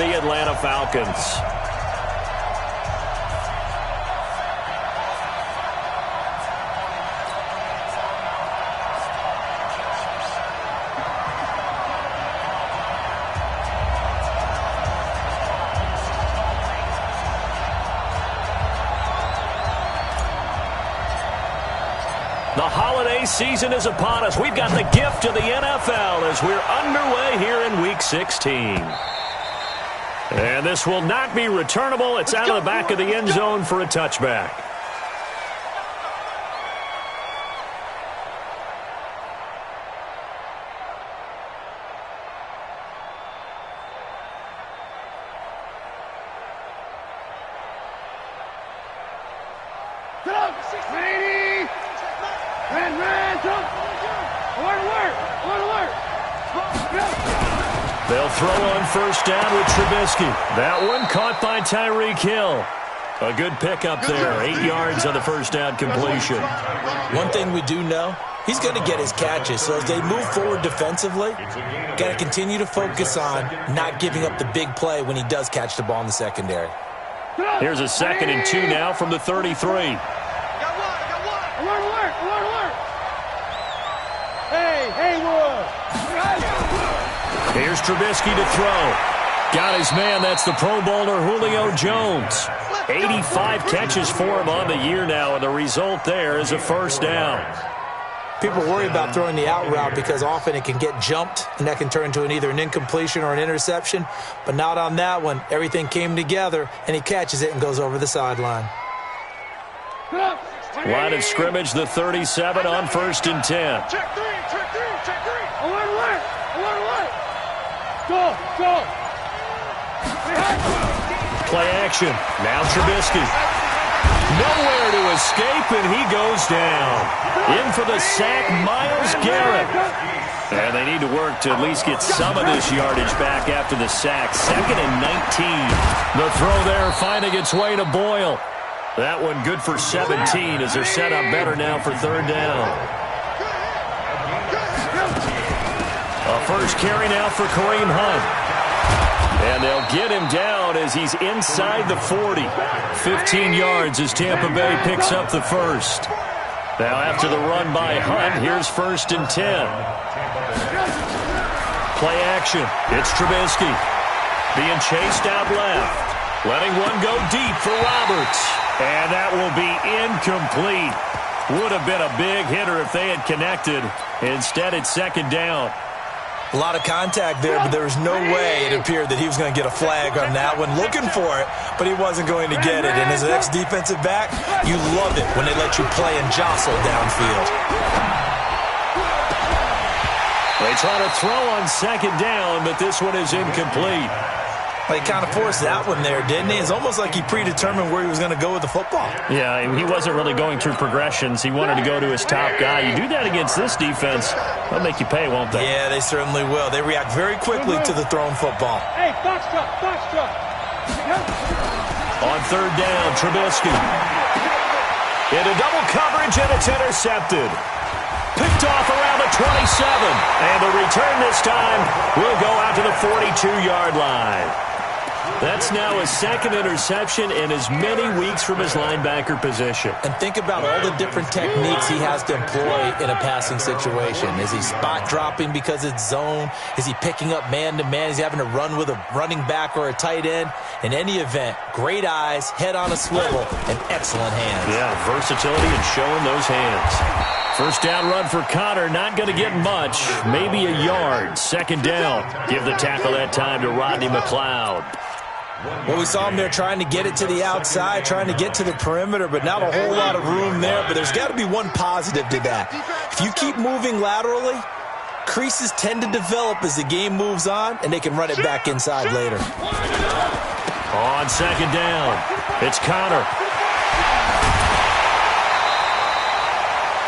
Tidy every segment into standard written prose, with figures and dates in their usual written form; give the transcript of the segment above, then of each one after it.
and the Atlanta Falcons. The holiday season is upon us. We've got the gift of the NFL as we're underway here in Week 16. And this will not be returnable. It's out of the back of the end zone for a touchback. They'll throw on first down with Trubisky. That one caught by Tyreek Hill. A good pickup there. 8 yards on the first down completion. One thing we do know, he's going to get his catches. So as they move forward defensively, got to continue to focus on not giving up the big play when he does catch the ball in the secondary. Here's a 2nd and 2 now from the 33. Here's Trubisky to throw. Got his man. That's the Pro Bowler Julio Jones. 85 catches for him on the year now, and the result there is a first down. People worry about throwing the out route because often it can get jumped, and that can turn into either an incompletion or an interception. But not on that one. Everything came together, and he catches it and goes over the sideline. Line of scrimmage, the 37 on 1st and 10. Check three. Go. Play action. Now Trubisky. Nowhere to escape, and he goes down. In for the sack, Myles Garrett. And they need to work to at least get some of this yardage back after the sack. 2nd and 19. The throw there finding its way to Boyle. That one good for 17 as they're set up better now for 3rd down. A first carry now for Kareem Hunt. And they'll get him down as he's inside the 40. 15 yards as Tampa Bay picks up the first. Now after the run by Hunt, here's 1st and 10. Play action. It's Trubisky. Being chased out left. Letting one go deep for Roberts. And that will be incomplete. Would have been a big hitter if they had connected. Instead, it's 2nd down. A lot of contact there, but there was no way it appeared that he was going to get a flag on that one. Looking for it, but he wasn't going to get it. And as an ex-defensive back, you love it when they let you play and jostle downfield. They try to throw on 2nd down, but this one is incomplete. He kind of forced that one there, didn't he? It's almost like he predetermined where he was going to go with the football. Yeah, he wasn't really going through progressions. He wanted to go to his top guy. You do that against this defense, they'll make you pay, won't they? Yeah, they certainly will. They react very quickly to the thrown football. Hey, box truck. On 3rd down, Trubisky. Into double coverage, and it's intercepted. Picked off around the 27. And the return this time will go out to the 42-yard line. That's now his 2nd interception in as many weeks from his linebacker position. And think about all the different techniques he has to employ in a passing situation. Is he spot dropping because it's zone? Is he picking up man-to-man? Is he having to run with a running back or a tight end? In any event, great eyes, head on a swivel, and excellent hands. Yeah, versatility and showing those hands. First down run for Connor, not going to get much. Maybe a yard. 2nd down. Give the tackle that time to Rodney McLeod. Well, we saw him there trying to get it to the outside, trying to get to the perimeter, but not a whole lot of room there. But there's got to be one positive to that. If you keep moving laterally, creases tend to develop as the game moves on, and they can run it back inside later. On 2nd down, it's Connor.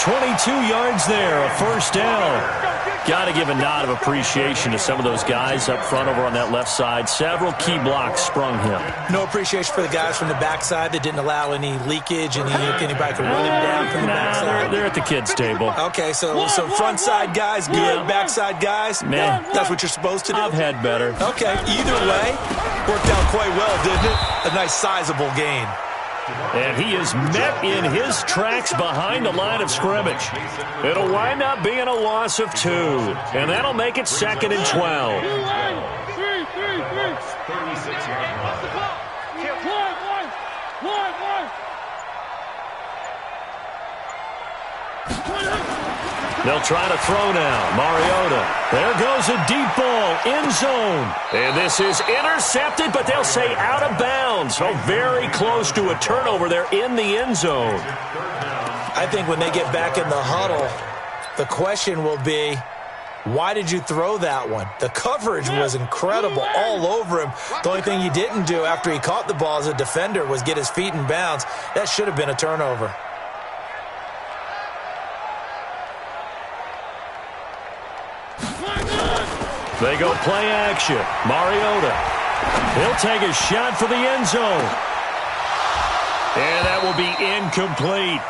22 yards there, a first down. Got to give a nod of appreciation to some of those guys up front over on that left side. Several key blocks sprung him. No appreciation for the guys from the backside that didn't allow any leakage, anybody could run him down from the backside. They're at the kids' table. Okay, so front side guys, good. Backside guys, man, that's what you're supposed to do. I've had better. Okay, either way, Worked out quite well, didn't it? A nice sizable gain. And he is met in his tracks behind the line of scrimmage. It'll wind up being a loss of 2. And that'll make it 2nd and 12. 36 yards. They'll try to throw now. Mariota. There goes a deep ball. End zone. And this is intercepted, but they'll say out of bounds. So very close to a turnover there in the end zone. I think when they get back in the huddle, the question will be, why did you throw that one? The coverage was incredible all over him. The only thing he didn't do after he caught the ball as a defender was get his feet in bounds. That should have been a turnover. They go play action. Mariota. He'll take a shot for the end zone. And that will be incomplete.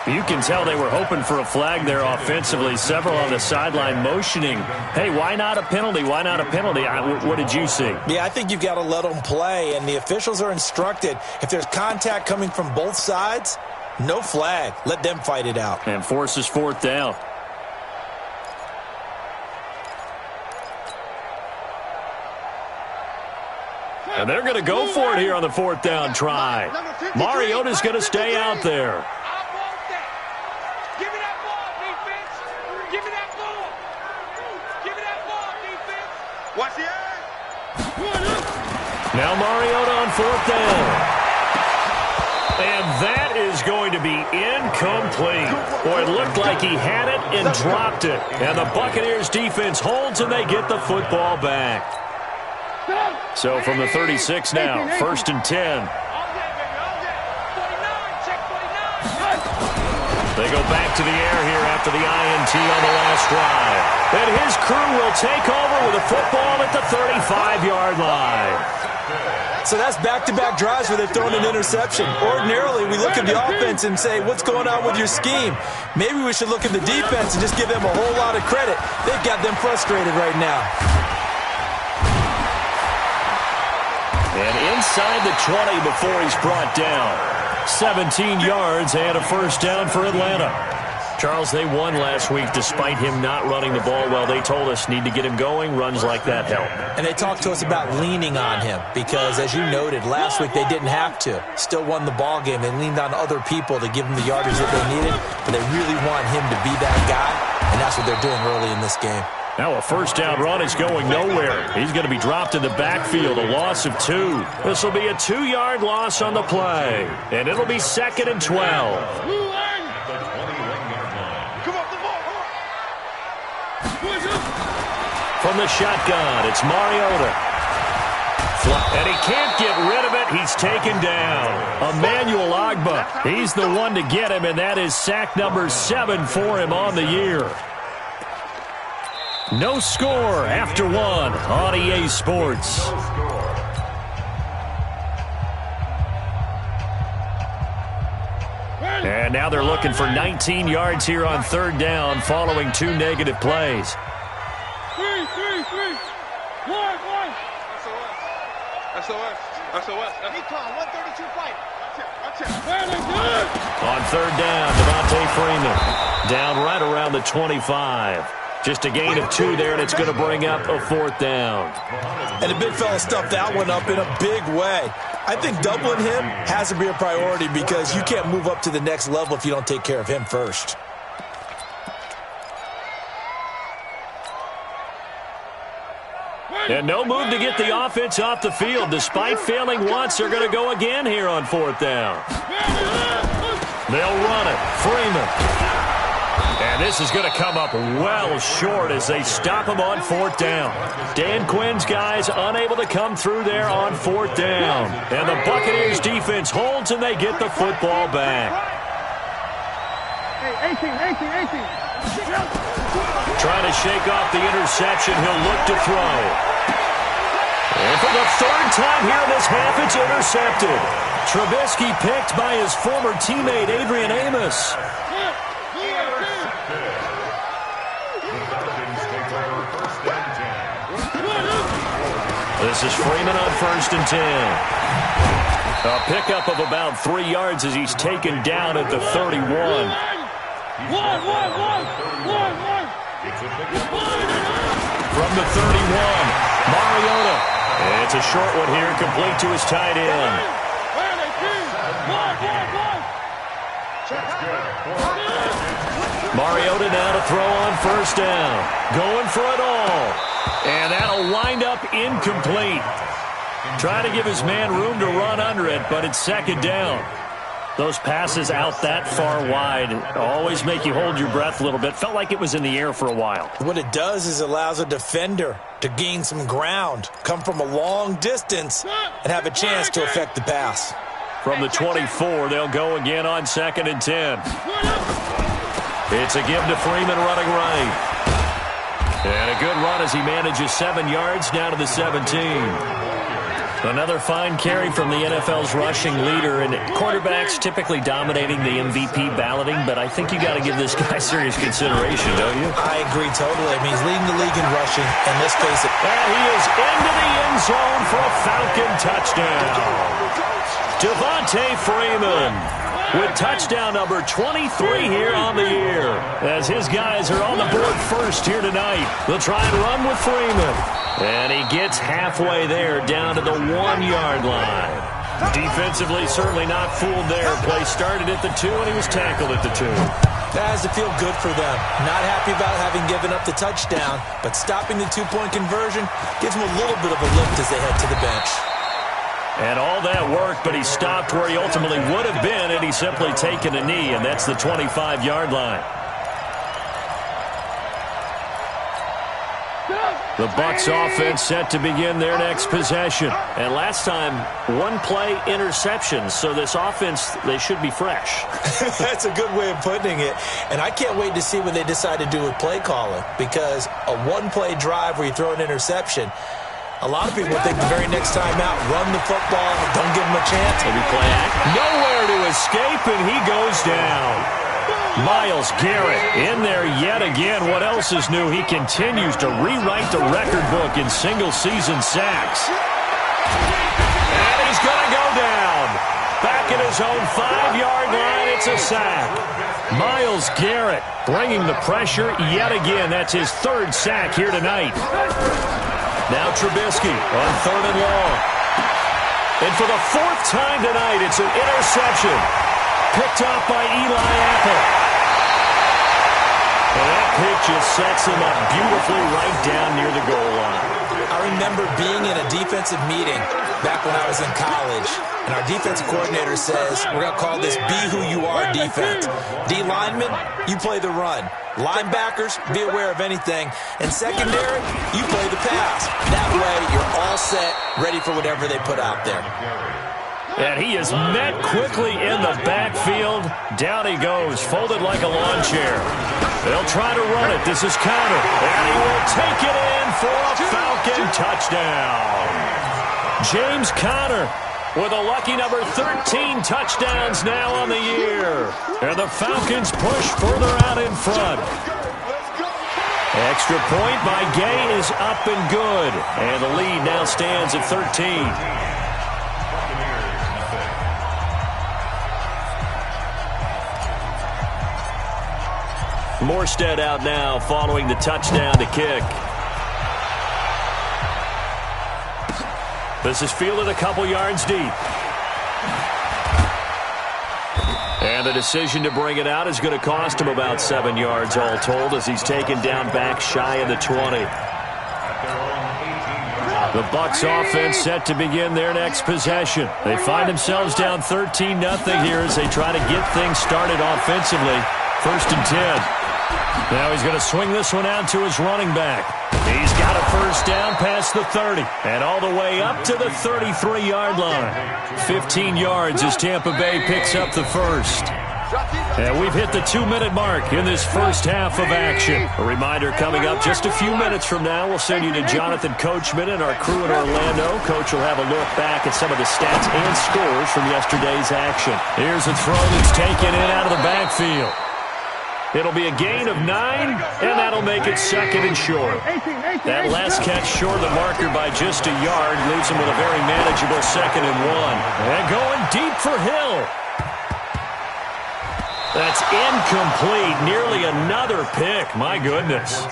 You can tell they were hoping for a flag there offensively. Several on the sideline motioning. Hey, why not a penalty? Why not a penalty? What did you see? Yeah, I think you've got to let them play, and the officials are instructed. If there's contact coming from both sides, no flag. Let them fight it out. And forces 4th down. And they're going to go for it here on the 4th down try. Mariota's going to stay out there. Give me that ball, defense. Give me that ball. Give me that ball, defense. Watch the eye. Now Mariota on 4th down. And that is going to be incomplete. Boy, it looked like he had it and dropped it. And the Buccaneers defense holds and they get the football back. So from the 36 now, 1st and 10. They go back to the air here after the INT on the last drive. And his crew will take over with a football at the 35-yard line. So that's back-to-back drives where they've thrown an interception. Ordinarily, we look at the offense and say, what's going on with your scheme? Maybe we should look at the defense and just give them a whole lot of credit. They've got them frustrated right now. And inside the 20 before he's brought down. 17 yards and a 1st down for Atlanta. Charles, they won last week despite him not running the ball well. They told us need to get him going. Runs like that help. And they talked to us about leaning on him because, as you noted, last week they didn't have to. Still won the ball game. They leaned on other people to give them the yardage that they needed, but they really want him to be that guy, and that's what they're doing early in this game. Now a 1st down run is going nowhere. He's going to be dropped in the backfield, a loss of 2. This will be a 2-yard loss on the play, and it'll be 2nd and 12. From the shotgun, it's Mariota. And he can't get rid of it. He's taken down. Emmanuel Ogbah, he's the one to get him, and that is sack number 7 for him on the year. No score after 1 on EA Sports. And now they're looking for 19 yards here on 3rd down following 2 negative plays. 3, 1. SOS. Recon, 132 fight. Watch it. On 3rd down, Devontae Freeman. Down right around the 25. Just a gain of 2 there, and it's going to bring up a 4th down. And the big fella stuffed that one up in a big way. I think doubling him has to be a priority because you can't move up to the next level if you don't take care of him first. And no move to get the offense off the field. Despite failing once, they're going to go again here on 4th down. They'll run it. Freeman. And this is going to come up well short as they stop him on 4th down. Dan Quinn's guys unable to come through there on 4th down. And the Buccaneers defense holds and they get the football back. Hey, 18. Trying to shake off the interception. He'll look to throw. And for the 3rd time here in this half, it's intercepted. Trubisky picked by his former teammate, Adrian Amos. This is Freeman on 1st and 10. A pickup of about 3 yards as he's taken down at the 31. From the 31, Mariota. It's a short one here, complete to his tight end. Mariota now to throw on 1st down. Going for it all. And that'll wind up incomplete. Trying to give his man room to run under it, but it's 2nd down. Those passes out that far wide always make you hold your breath a little bit. Felt like it was in the air for a while. What it does is allows a defender to gain some ground, come from a long distance, and have a chance to affect the pass. From the 24, they'll go again on 2nd and 10. It's a give to Freeman running right. And a good run as he manages 7 yards down to the 17. Another fine carry from the NFL's rushing leader, and quarterbacks typically dominating the MVP balloting, but I think you got to give this guy serious consideration, don't you? I agree totally. I mean, he's leading the league in rushing, and let's face it. And he is into the end zone for a Falcon touchdown. Devontae Freeman with touchdown number 23 here on the year. As his guys are on the board first here tonight, they'll try and run with Freeman. And he gets halfway there, down to the 1-yard line. Defensively, certainly not fooled there. Play started at the 2, and he was tackled at the 2. That has to feel good for them. Not happy about having given up the touchdown, but stopping the 2-point conversion gives them a little bit of a lift as they head to the bench. And all that work, but he stopped where he ultimately would have been, and he's simply taken a knee, and that's the 25-yard line. The Bucs offense set to begin their next possession. And last time, 1-play interception. So this offense, they should be fresh. That's a good way of putting it. And I can't wait to see what they decide to do with play calling. Because a 1-play drive where you throw an interception, a lot of people think the very next time out, run the football, don't give them a chance. Maybe play act. Nowhere to escape, and he goes down. Myles Garrett in there yet again. What else is new? He continues to rewrite the record book in single-season sacks. And he's going to go down. Back at his own 5-yard line, it's a sack. Myles Garrett bringing the pressure yet again. That's his 3rd sack here tonight. Now Trubisky on 3rd and long. And for the 4th time tonight, it's an interception. Picked off by Eli Apple. And that pitch just sets him up beautifully right down near the goal line. I remember being in a defensive meeting back when I was in college, and our defensive coordinator says, we're going to call this Be Who You Are defense. D linemen, you play the run. Linebackers, be aware of anything. And secondary, you play the pass. That way, you're all set, ready for whatever they put out there. And he is met quickly in the backfield. Down he goes, folded like a lawn chair. They'll try to run it. This is Conner. And he will take it in for a Falcon touchdown. James Conner with a lucky number 13 touchdowns now on the year. And the Falcons push further out in front. Extra point by Gay is up and good. And the lead now stands at 13. Morstead out now following the touchdown to kick. This is fielded a couple yards deep. And the decision to bring it out is going to cost him about 7 yards all told as he's taken down back shy of the 20. The Bucs offense set to begin their next possession. They find themselves down 13-0 here as they try to get things started offensively. 1st and 10. Now he's going to swing this one out to his running back. He's got a 1st down past the 30 and all the way up to the 33-yard line. 15 yards as Tampa Bay picks up the 1st. And we've hit the 2-minute mark in this first half of action. A reminder coming up just a few minutes from now, we'll send you to Jonathan Coachman and our crew in Orlando. Coach will have a look back at some of the stats and scores from yesterday's action. Here's a throw that's taken in out of the backfield. It'll be a gain of 9, and that'll make it 2nd and short. That last catch short of the marker by just a yard leaves him with a very manageable 2nd and 1. And going deep for Hill. That's incomplete. Nearly another pick. My goodness.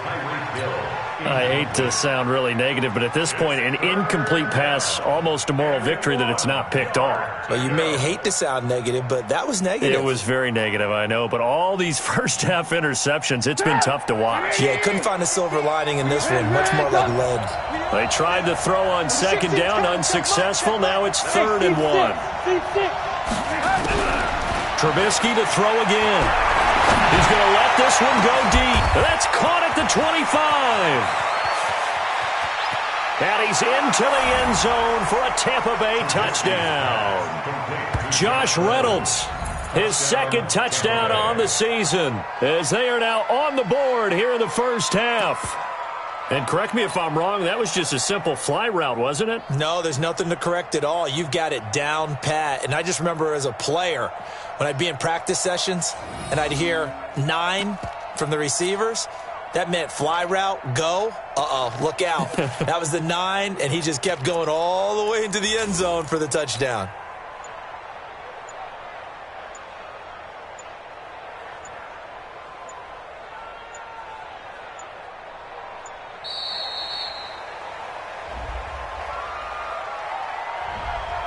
I hate to sound really negative, but at this point, an incomplete pass, almost a moral victory that it's not picked off. Well, you may hate to sound negative, but that was negative. It was very negative, I know, but all these first-half interceptions, it's been tough to watch. Yeah, couldn't find a silver lining in this one, much more like lead. They tried to throw on 2nd down, unsuccessful. Now it's 3rd and 1. Trubisky to throw again. He's going to let this one go deep. That's caught at the 25. And he's into the end zone for a Tampa Bay touchdown. Josh Reynolds, his 2nd touchdown on the season, as they are now on the board here in the first half. And correct me if I'm wrong, that was just a simple fly route, wasn't it? No, there's nothing to correct at all. You've got it down pat. And I just remember as a player, when I'd be in practice sessions and I'd hear 9 from the receivers, that meant fly route, go. Uh-oh, look out. That was the 9, and he just kept going all the way into the end zone for the touchdown.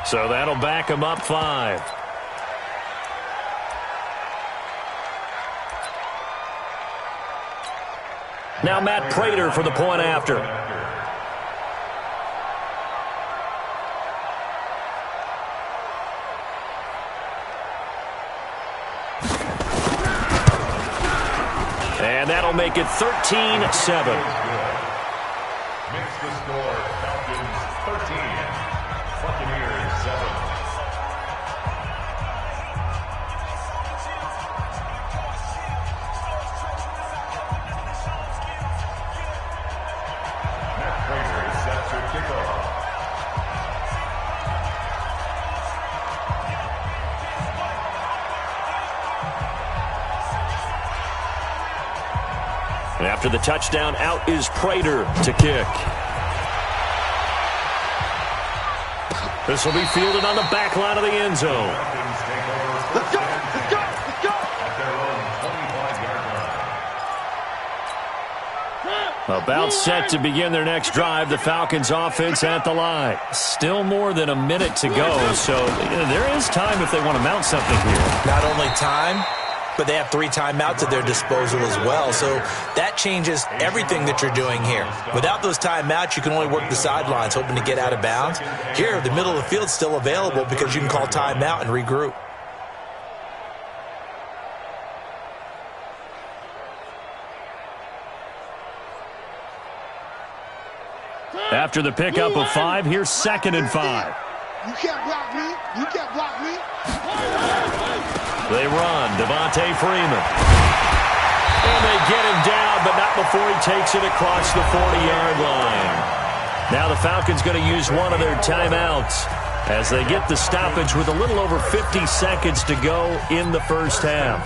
So that'll back him up 5. Now Matt Prater for the point after. And that'll make it 13-7. Makes the score Falcons 13, Buccaneers 7. Matt Prater is set to kick off. After the touchdown, out is Prater to kick. This will be fielded on the back line of the end zone. Let's go! Let's go! Let's go! At their own 25-yard line. About set to begin their next drive, the Falcons offense at the line. Still more than a minute to go, so there is time if they want to mount something here. Not only time, but they have 3 timeouts at their disposal as well. So that changes everything that you're doing here. Without those timeouts, you can only work the sidelines, hoping to get out of bounds. Here, the middle of the field's still available because you can call timeout and regroup. After the pickup of 5, here's 2nd and 5. You can't block me. You can't block me. They run, Devontae Freeman. And they get him down, but not before he takes it across the 40-yard line. Now the Falcons going to use one of their timeouts as they get the stoppage with a little over 50 seconds to go in the first half.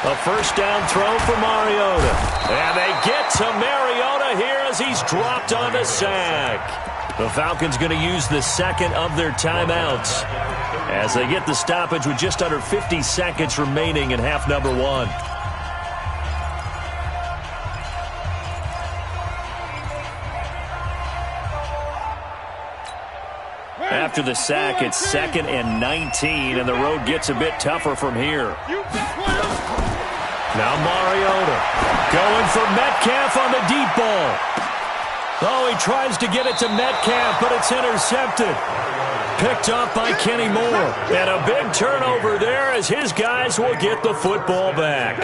A first down throw for Mariota. And they get to Mariota here as he's dropped on the sack. The Falcons going to use the 2nd of their timeouts as they get the stoppage with just under 50 seconds remaining in half number 1. After the sack, it's 2nd and 19, and the road gets a bit tougher from here. Now Mariota going for Metcalf on the deep ball. Oh, he tries to get it to Metcalf, but it's intercepted. Picked up by Kenny Moore. And a big turnover there as his guys will get the football back.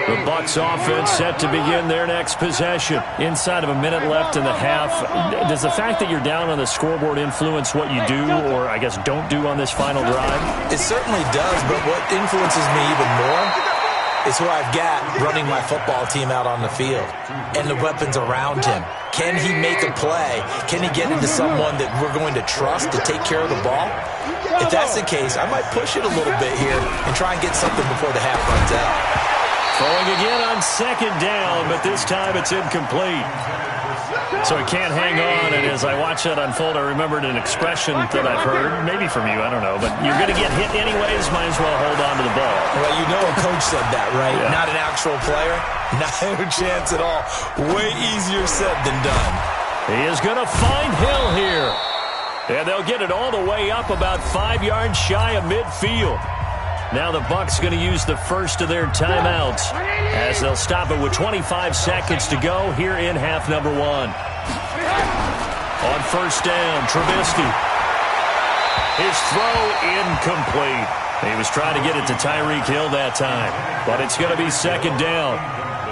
The Bucs offense set to begin their next possession. Inside of a minute left in the half, does the fact that you're down on the scoreboard influence what you do, or I guess don't do on this final drive? It certainly does, but what influences me even more is who I've got running my football team out on the field and the weapons around him. Can he make a play? Can he get into someone that we're going to trust to take care of the ball? If that's the case, I might push it a little bit here and try and get something before the half runs out. Throwing again on second down, but this time it's incomplete. So he can't hang on, and as I watch that unfold, I remembered an expression that I've heard, maybe from you, I don't know, but you're going to get hit anyways, might as well hold on to the ball. Well, you know a coach said that, right? Yeah. Not an actual player? No chance at all. Way easier said than done. He is going to find Hill here. And they'll get it all the way up about 5 yards shy of midfield. Now the Bucs going to use the first of their timeouts as they'll stop it with 25 seconds to go here in half number 1. On first down, Trubisky. His throw incomplete. He was trying to get it to Tyreek Hill that time, but it's going to be second down.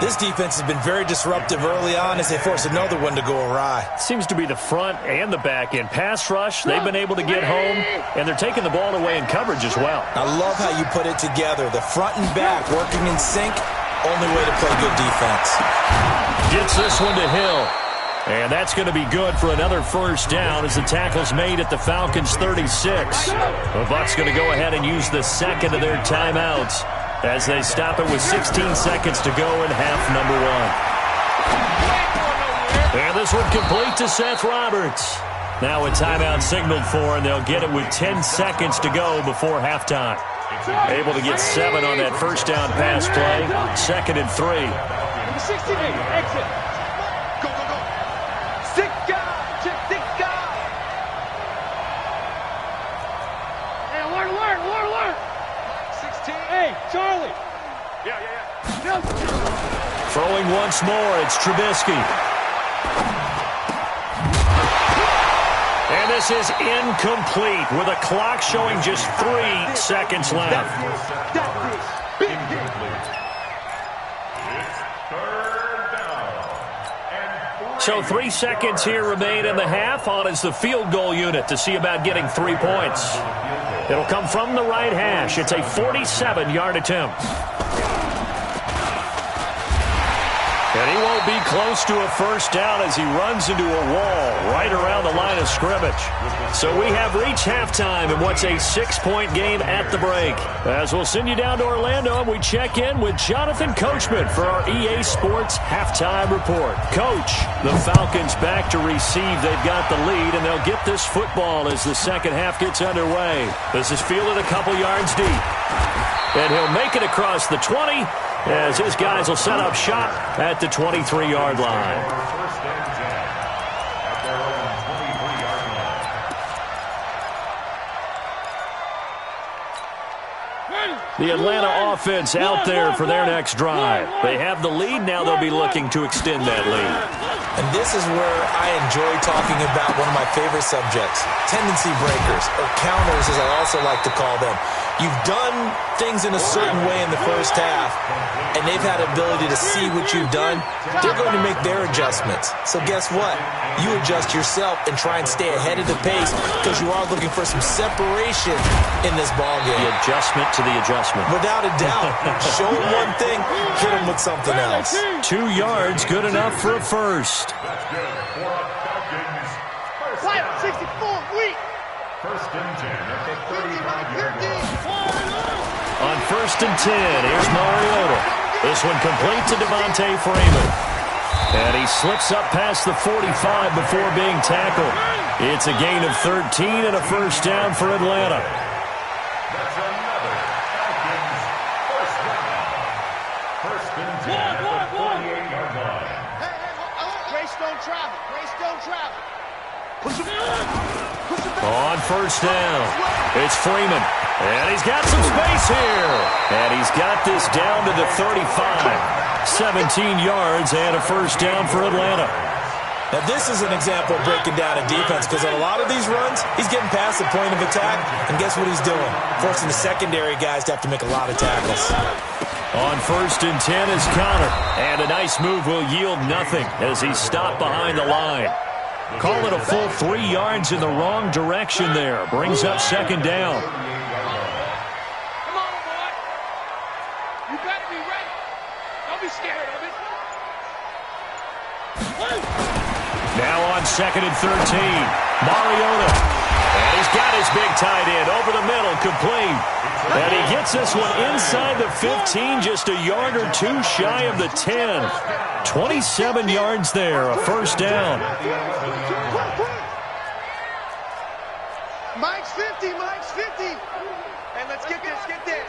This defense has been very disruptive early on as they force another one to go awry. Seems to be the front and the back end. Pass rush, they've been able to get home, and they're taking the ball away in coverage as well. I love how you put it together. The front and back working in sync, only way to play good defense. Gets this one to Hill. And that's going to be good for another first down as the tackle's made at the Falcons' 36. The Bucs going to go ahead and use the second of their timeouts as they stop it with 16 seconds to go in half number 1. And this one complete to Seth Roberts. Now a timeout signaled for, and they'll get it with 10 seconds to go before halftime. Able to get 7 on that first down pass play. 2nd and 3. Number 68, exit. Go, go, go. 6 guys. Check 6 guys. Hey, alert. 16. Hey, Charlie. Yeah. Throwing once more, it's Trubisky. And this is incomplete with a clock showing just 3 seconds left. That's it. Big hit. It's third down. And So 3 seconds here remain in the half. On is the field goal unit to see about getting 3 points. It'll come from the right hash. It's a 47-yard attempt. And he won't be close to a first down as he runs into a wall right around the line of scrimmage. So we have reached halftime in what's a 6-point game at the break. As we'll send you down to Orlando, and we check in with Jonathan Coachman for our EA Sports Halftime Report. Coach, the Falcons back to receive. They've got the lead, and they'll get this football as the second half gets underway. This is fielded a couple yards deep. And he'll make it across the 20 as his guys will set up shop at the 23-yard line. first and 10 at their own 23-yard line. The Atlanta offense out there for their next drive. They have the lead. Now they'll be looking to extend that lead. And this is where I enjoy talking about one of my favorite subjects, tendency breakers, or counters as I also like to call them. You've done things in a certain way in the first half, and they've had the ability to see what you've done. They're going to make their adjustments. So guess what? You adjust yourself and try and stay ahead of the pace because you are looking for some separation in this ballgame. The adjustment to the adjustment. Without a doubt. Show them one thing, hit them with something else. 2 yards, good enough for a first. That's good for a Falcons first down. 64, weak. First and 10 at the 35-yard line. On first and 10, here's Mariota. This one complete to Devontae Freeman. And he slips up past the 45 before being tackled. It's a gain of 13 and a first down for Atlanta. That's another Falcons first down. First and 10 at the 48-yard line. Grace don't travel. Grace don't travel. Push him. On first down, it's Freeman. And he's got some space here. And he's got this down to the 35. 17 yards and a first down for Atlanta. Now, this is an example of breaking down a defense because on a lot of these runs, he's getting past the point of attack, and guess what he's doing? Forcing the secondary guys to have to make a lot of tackles. On 1st and 10 is Connor, and a nice move will yield nothing as he's stopped behind the line. Call it a full 3 yards in the wrong direction there. Brings up 2nd down. Come on, boy. You better be ready. Don't be scared of it. Now on 2nd and 13, Mariota. And he's got his big tight end over the middle, complete. And he gets this one inside the 15, just a yard or 2 shy of the 10. 27 yards there, a 1st down. Mike's 50, Mike's 50. And let's get this, get this.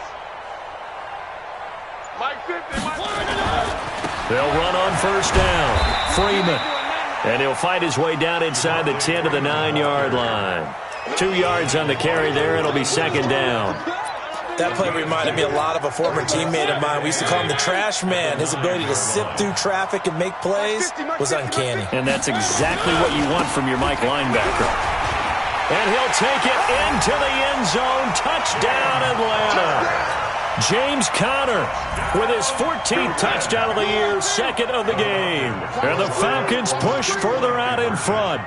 Mike 50, Mike 50. They'll run on 1st down. Freeman. And he'll fight his way down inside the 10 to the 9-yard line. 2 yards on the carry there. It'll be 2nd down. That play reminded me a lot of a former teammate of mine. We used to call him the trash man. His ability to sift through traffic and make plays was uncanny. And that's exactly what you want from your Mike linebacker. And he'll take it into the end zone. Touchdown, Atlanta. James Conner with his 14th touchdown of the year, 2nd of the game. And the Falcons push further out in front.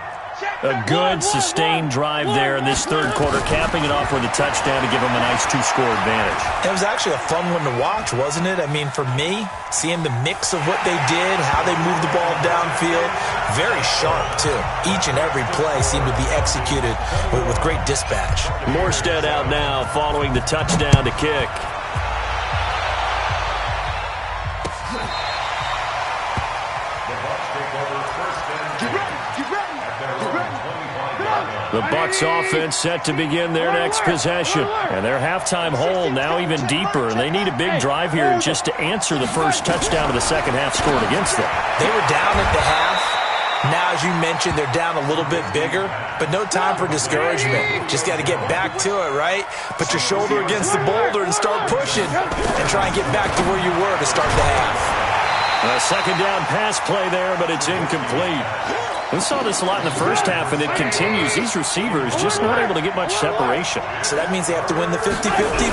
A good, sustained drive there in this 3rd quarter, capping it off with a touchdown to give them a nice 2-score advantage. It was actually a fun one to watch, wasn't it? I mean, for me, seeing the mix of what they did, how they moved the ball downfield, very sharp, too. Each and every play seemed to be executed with great dispatch. Morstead out now following the touchdown to kick. The Bucs offense set to begin their next possession. And their halftime hole now even deeper. And they need a big drive here just to answer the first touchdown of the second half scored against them. They were down at the half. Now, as you mentioned, they're down a little bit bigger. But no time for discouragement. Just got to get back to it, right? Put your shoulder against the boulder and start pushing. And try and get back to where you were to start the half. A 2nd down pass play there, but it's incomplete. We saw this a lot in the first half, and it continues. These receivers just not able to get much separation. So that means they have to win the 50-50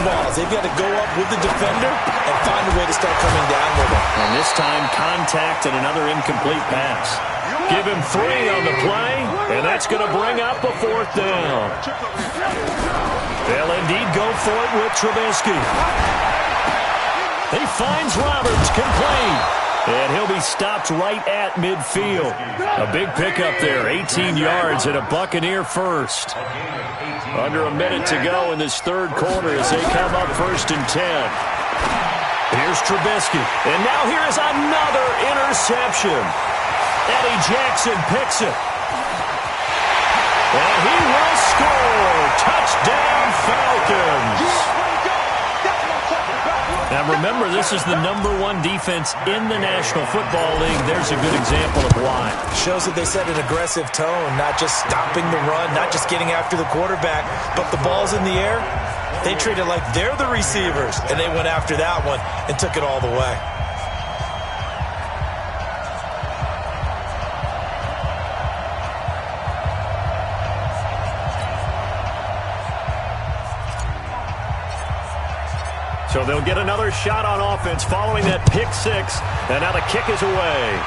balls. They've got to go up with the defender and find a way to start coming down with it. And this time, contact and another incomplete pass. Give him 3 on the play, and that's going to bring up a 4th down. They'll indeed go for it with Trubisky. He finds Roberts, complete. And he'll be stopped right at midfield. A big pickup there, 18 yards and a Buccaneer first. Under a minute to go in this 3rd quarter as they come up 1st and 10. Here's Trubisky. And now here's another interception. Eddie Jackson picks it. And he will score. Touchdown, Falcons. Now remember, this is the #1 defense in the National Football League. There's a good example of why. Shows that they set an aggressive tone, not just stopping the run, not just getting after the quarterback, but the ball's in the air. They treat it like they're the receivers, and they went after that one and took it all the way. So they'll get another shot on offense following that pick 6, and now the kick is away.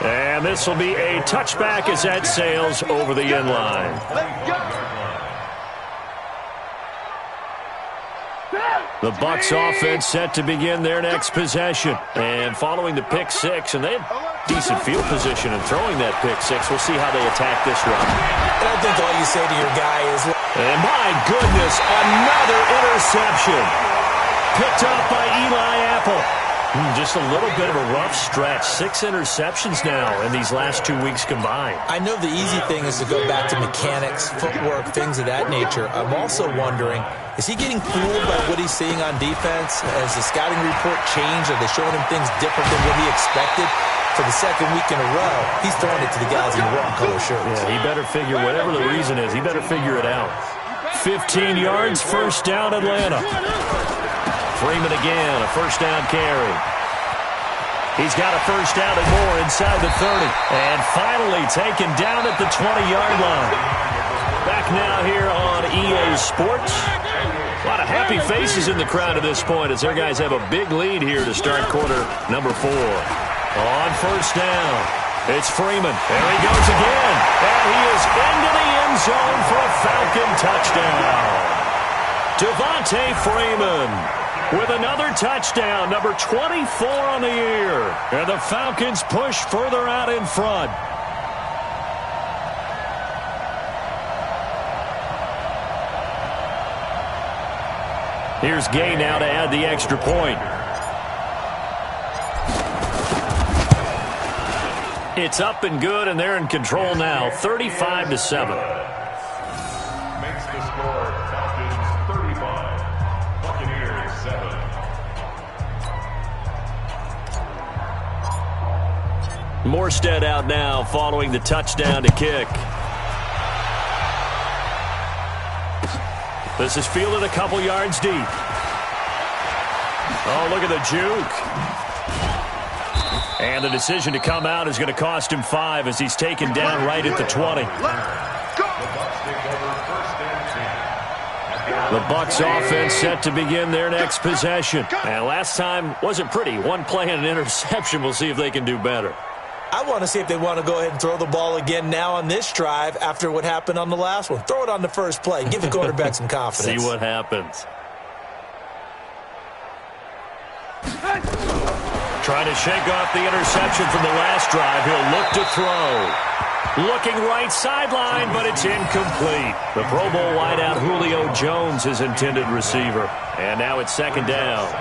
And this will be a touchback as that sails over the end line. The Bucs offense set to begin their next possession. And following the pick 6, and they had decent field position in throwing that pick 6. We'll see how they attack this run. And I think all you say to your guy is... And my goodness, another interception. Picked up by Eli Apple. Just a little bit of a rough stretch. 6 interceptions now in these last 2 weeks combined. I know the easy thing is to go back to mechanics, footwork, things of that nature. I'm also wondering, is he getting fooled by what he's seeing on defense? Has the scouting report changed? Are they showing him things different than what he expected? For the 2nd week in a row, he's throwing it to the guys in the wrong color shirts. Yeah, he better figure, whatever the reason is, he better figure it out. 15 yards, 1st down, Atlanta. Freeman again, a 1st down carry. He's got a first down and more inside the 30. And finally taken down at the 20-yard line. Back now here on EA Sports. A lot of happy faces in the crowd at this point as their guys have a big lead here to start quarter number 4. On first down, it's Freeman. There he goes again. And he is into the end zone for a Falcon touchdown. Devontae Freeman with another touchdown, number 24 on the year. And the Falcons push further out in front. Here's Gay now to add the extra point. It's up and good, and they're in control now, 35-7. Makes the score Falcons 35, Buccaneers 7. Morstead out now following the touchdown to kick. This is fielded a couple yards deep. Oh, look at the juke. And the decision to come out is going to cost him 5 as he's taken down right at the 20. The Bucs offense set to begin their next possession. And last time wasn't pretty. One play and an interception. We'll see if they can do better. I want to see if they want to go ahead and throw the ball again now on this drive after what happened on the last one. Throw it on the first play. Give the quarterback some confidence. See what happens. Trying to shake off the interception from the last drive. He'll look to throw. Looking right sideline, but it's incomplete. The Pro Bowl wideout Julio Jones, his intended receiver. And now it's second down.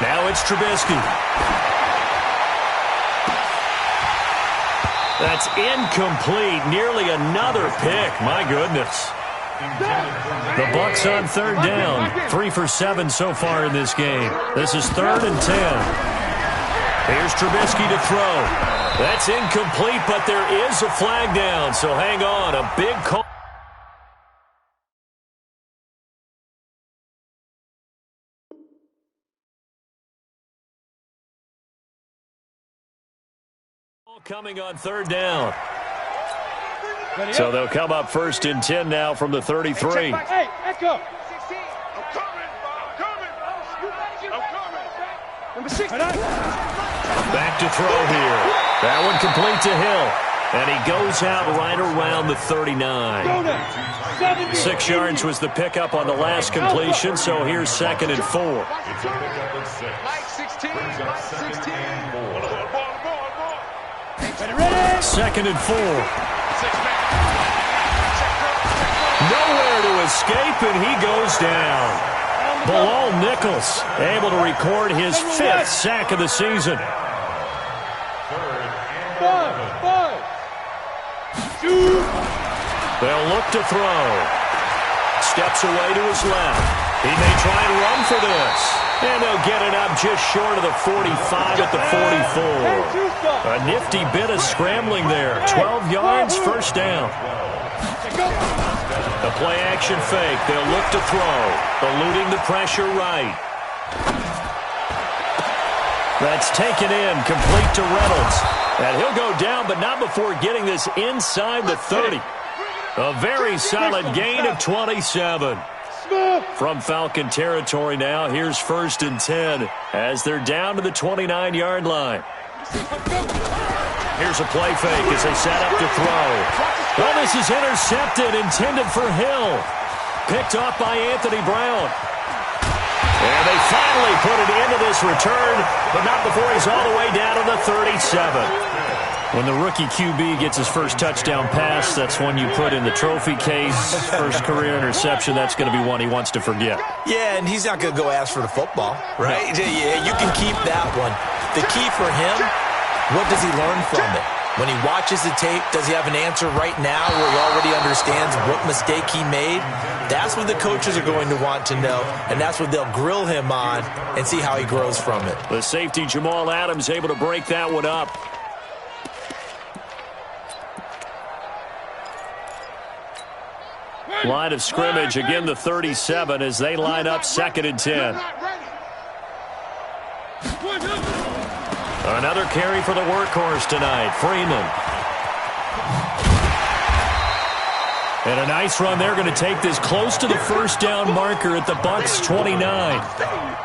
Now it's Trubisky. That's incomplete. Nearly another pick. My goodness. The Bucs on third down. 3 for 7 so far in this game. This is 3rd and 10. Here's Trubisky to throw. That's incomplete, but there is a flag down. So hang on. A big call. Coming on third down. So they'll come up 1st and 10 now from the 33. Hey, echo. Number 6. Back to throw here. That one complete to Hill. And he goes out right around the 39. 6 yards was the pickup on the last completion, so here's 2nd and 4. Mike 16. Mike 16. 2nd and 4. Nowhere to escape, and he goes down. Bilal Nichols able to record his 5th sack of the season. They'll look to throw. Steps away to his left. He may try and run for this. And they'll get it up just short of the 45 at the 44. A nifty bit of scrambling there. 12 yards, first down. The play action fake. They'll look to throw. Eluding the pressure right. That's taken in, complete to Reynolds. And he'll go down, but not before getting this inside the 30. A very solid gain of 27. From Falcon territory now, here's 1st and 10 as they're down to the 29-yard line. Here's a play fake as they set up to throw. Well, this is intercepted, intended for Hill. Picked off by Anthony Brown. And they finally put it into this return, but not before he's all the way down to the 37. When the rookie QB gets his first touchdown pass, that's one you put in the trophy case. First career interception, that's going to be one he wants to forget. Yeah, and he's not going to go ask for the football, right? No. Yeah, you can keep that one. The key for him, what does he learn from it? When he watches the tape, does he have an answer right now where he already understands what mistake he made? That's what the coaches are going to want to know, and that's what they'll grill him on and see how he grows from it. The safety, Jamal Adams, able to break that one up. Line of scrimmage, again the 37 as they line up 2nd and 10. Another carry for the workhorse tonight, Freeman. And a nice run there, going to take this close to the first down marker at the Bucs 29.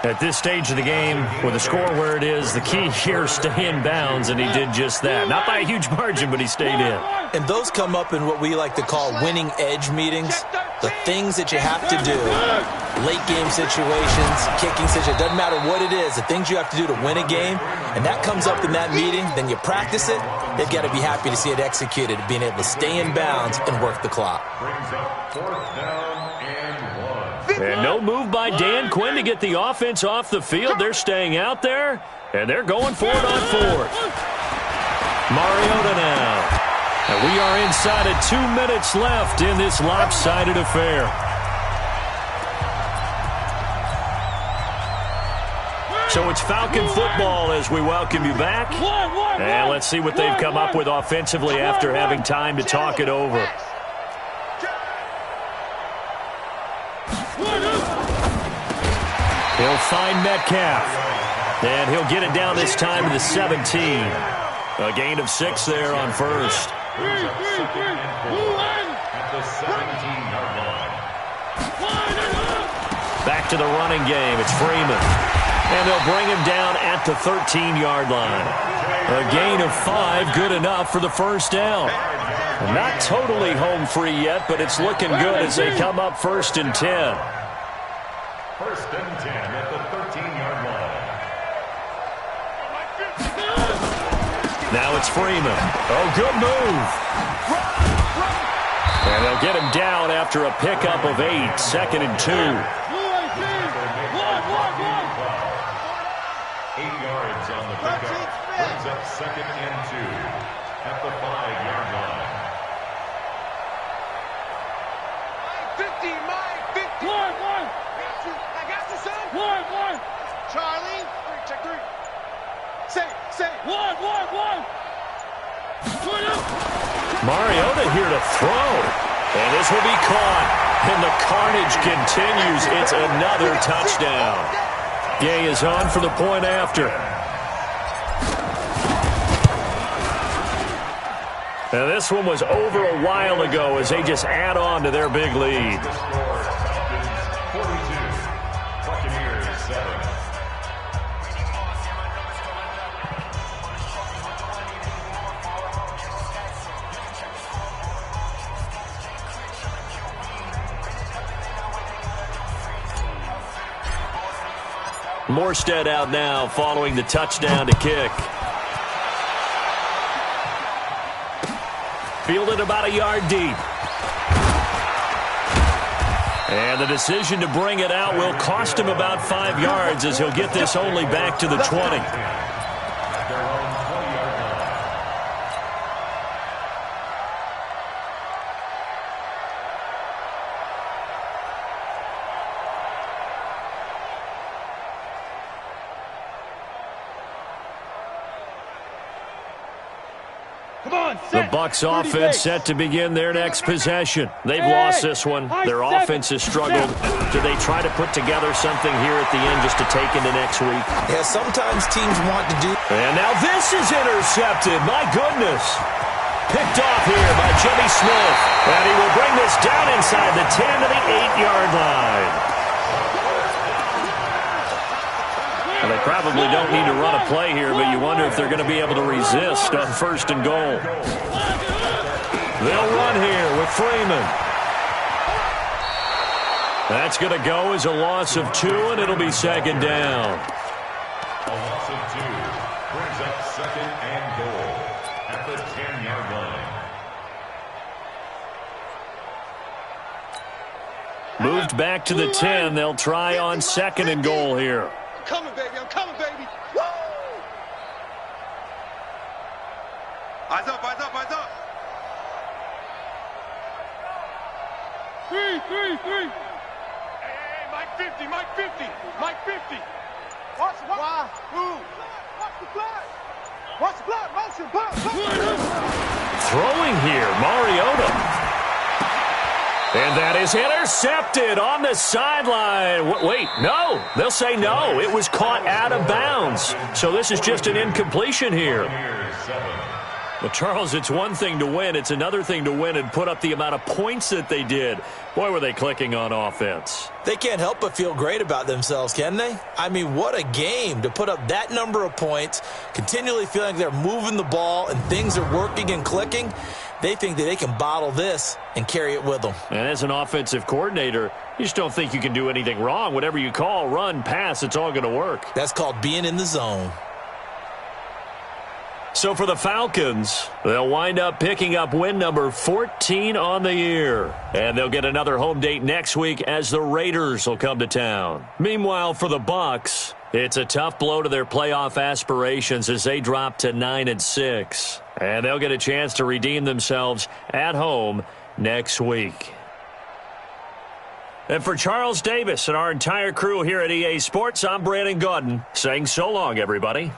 At this stage of the game, with the score where it is, the key here, stay in bounds, and he did just that. Not by a huge margin, but he stayed in. And those come up in what we like to call winning edge meetings. The things that you have to do, late game situations, kicking situations, doesn't matter what it is, the things you have to do to win a game, and that comes up in that meeting, then you practice it, they've got to be happy to see it executed, being able to stay in bounds and work the clock. Brings up 4th down and 1. And no move by Dan Quinn to get the offense off the field. They're staying out there, and they're going for it on 4th. Mariota now. And we are inside of 2 minutes left in this lopsided affair. So it's Falcon football as we welcome you back. And let's see what they've come up with offensively after having time to talk it over. He'll find Metcalf. And he'll get it down this time to the 17. A gain of 6 there on first. At the 17-yard line. Back to the running game. It's Freeman. And they'll bring him down at the 13-yard line. A gain of 5, good enough for the first down. Not totally home free yet, but it's looking good as they come up 1st and 10. 1st and 10 at the 13-yard line. Now it's Freeman. Oh, good move. And they'll get him down after a pickup of 8, 2nd and 2. 8 yards on the pickup. Brings up 2nd and 2 at the 5-yard line. 50, Mike, 50. I got you, son. Charlie. Check 3. Say. Mariota here to throw. And this will be caught. And the carnage continues. It's another touchdown. Gay is on for the point after. Now this one was over a while ago as they just add on to their big lead. The score, Falcons 42, Buccaneers 7. Morstead out now following the touchdown to kick. Fielded about a yard deep. And the decision to bring it out will cost him about 5 yards as he'll get this only back to the 20. The Bucs offense set to begin their next possession. They've lost this one. Their offense has struggled. Do they try to put together something here at the end just to take into next week? Yeah, sometimes teams want to do. And now this is intercepted. My goodness. Picked off here by Jimmy Smith. And he will bring this down inside the 10 to the 8-yard line. Well, they probably don't need to run a play here, but you wonder if they're going to be able to resist on 1st and goal. They'll run here with Freeman. That's going to go as a loss of 2, and it'll be 2nd down. A loss of 2 brings up 2nd and goal at the 10-yard line. Moved back to the 10. They'll try on 2nd and goal here. I'm coming, baby. Woo! Eyes up. Three. Hey, Mike 50. Watch the clock. Watch the clock. Motion. Throwing here, Mariota. And that is intercepted on the sideline. Wait, no. They'll say no. It was caught out of bounds. So this is just an incompletion here. Well, Charles, it's one thing to win. It's another thing to win and put up the amount of points that they did. Boy, were they clicking on offense. They can't help but feel great about themselves, can they? I mean, what a game to put up that number of points, continually feeling like they're moving the ball and things are working and clicking. They think that they can bottle this and carry it with them. And as an offensive coordinator, you just don't think you can do anything wrong. Whatever you call, run, pass, it's all going to work. That's called being in the zone. So for the Falcons, they'll wind up picking up win number 14 on the year. And they'll get another home date next week as the Raiders will come to town. Meanwhile, for the Bucs, it's a tough blow to their playoff aspirations as they drop to 9-6. And they'll get a chance to redeem themselves at home next week. And for Charles Davis and our entire crew here at EA Sports, I'm Brandon Gaudin saying so long, everybody.